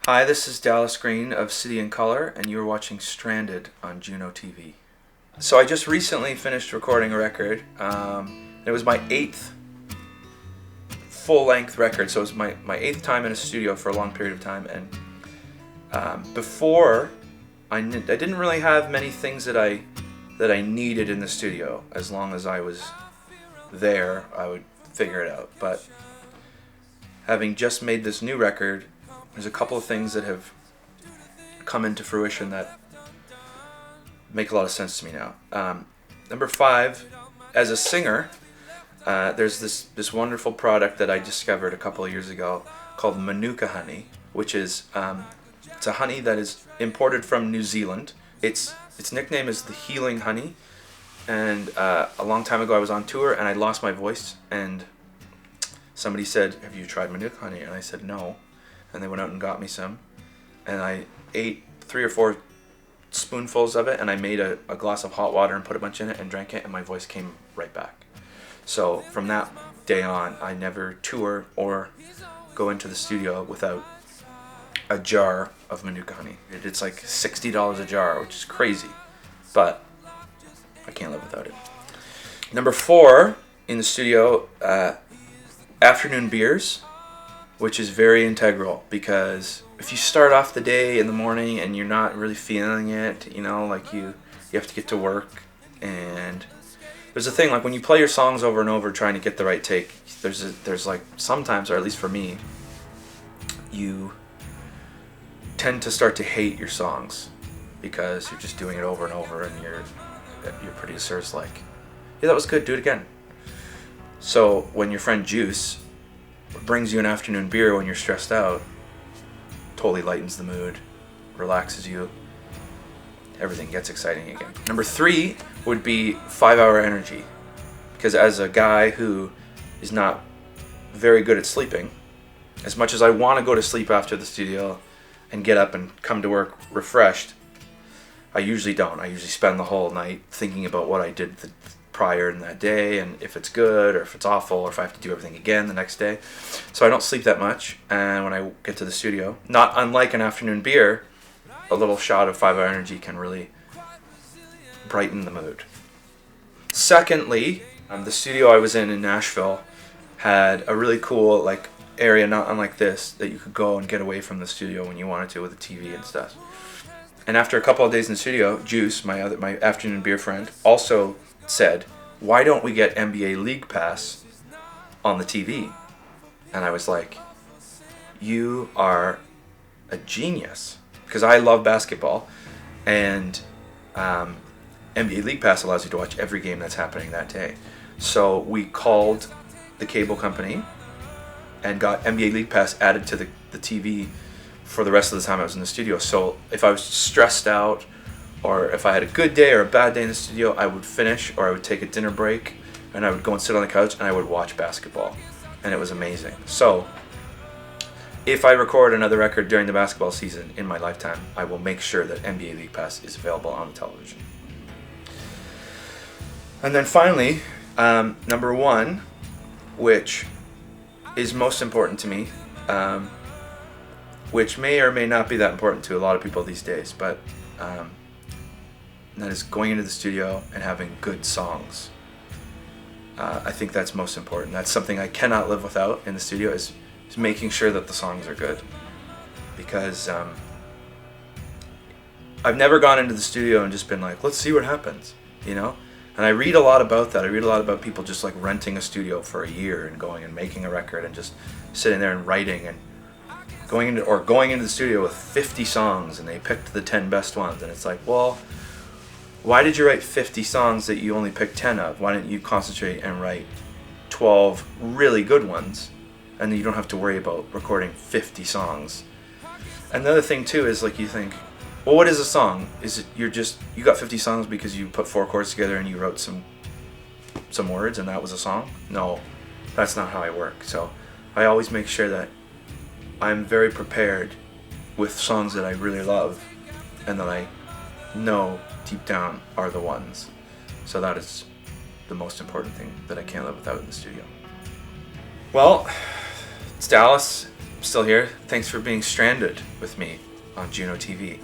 Hi, this is Dallas Green of City and Color, and you're watching Stranded on JUNO TV. So I just recently finished recording a record. It was my 8th full-length record, so it was my 8th time in a studio for a long period of time. And before, I didn't really have many things that I needed in the studio. As long as I was there, I would figure it out. But having just made this new record, there's a couple of things that have come into fruition that make a lot of sense to me now. Number 5, as a singer, there's this wonderful product that I discovered a couple of years ago called Manuka honey, which is it's a honey that is imported from New Zealand. Its nickname is the healing honey. And a long time ago I was on tour and I lost my voice, and somebody said, "Have you tried Manuka honey?" And I said no. And they went out and got me some, and I ate 3 or 4 spoonfuls of it, and I made a glass of hot water and put a bunch in it and drank it, and my voice came right back. So from that day on, I never tour or go into the studio without a jar of Manuka honey. It's like $60 a jar, which is crazy, but I can't live without it. Number 4 in the studio, afternoon beers, which is very integral, because if you start off the day in the morning and you're not really feeling it, like you have to get to work, and there's a thing, like when you play your songs over and over trying to get the right take, there's like sometimes, or at least for me, you tend to start to hate your songs because you're just doing it over and over, and your producer is like, "Yeah, that was good, do it again." So when your friend Juice brings you an afternoon beer when you're stressed out, totally lightens the mood, relaxes you, everything gets exciting again. Number 3 would be 5-hour energy, because as a guy who is not very good at sleeping, as much as I want to go to sleep after the studio and get up and come to work refreshed, I usually don't. I usually spend the whole night thinking about what I did prior in that day, and if it's good or if it's awful, or if I have to do everything again the next day. So I don't sleep that much, and when I get to the studio, not unlike an afternoon beer, a little shot of 5-hour energy can really brighten the mood. Secondly, the studio I was in Nashville had a really cool area, not unlike this, that you could go and get away from the studio when you wanted to with a TV and stuff. And after a couple of days in the studio, Juice, my afternoon beer friend, also said, "Why don't we get NBA League Pass on the TV?" And I was like, "You are a genius," because I love basketball, and NBA League Pass allows you to watch every game that's happening that day. So we called the cable company and got NBA League Pass added to the TV for the rest of the time I was in the studio. So if I was stressed out, or if I had a good day or a bad day in the studio, I would finish, or I would take a dinner break, and I would go and sit on the couch and I would watch basketball, and it was amazing. So if I record another record during the basketball season in my lifetime, I will make sure that NBA League Pass is available on the television. And then finally, number 1, which is most important to me, which may or may not be that important to a lot of people these days, but that is going into the studio and having good songs. I think that's most important. That's something I cannot live without in the studio, is making sure that the songs are good. Because I've never gone into the studio and just been like, let's see what happens, And I read a lot about that. I read a lot about people just renting a studio for a year and going and making a record and just sitting there and writing and going into the studio with 50 songs, and they picked the 10 best ones, and it's like, well, why did you write 50 songs that you only picked 10 of? Why didn't you concentrate and write 12 really good ones, and then you don't have to worry about recording 50 songs? And the other thing too is, you think, well, what is a song? Is it you got 50 songs because you put 4 chords together and you wrote some words and that was a song? No, that's not how I work. So I always make sure that I'm very prepared with songs that I really love and that I know deep down are the ones. So that is the most important thing that I can't live without in the studio. Well, it's Dallas. still here. Thanks for being stranded with me on JUNO TV.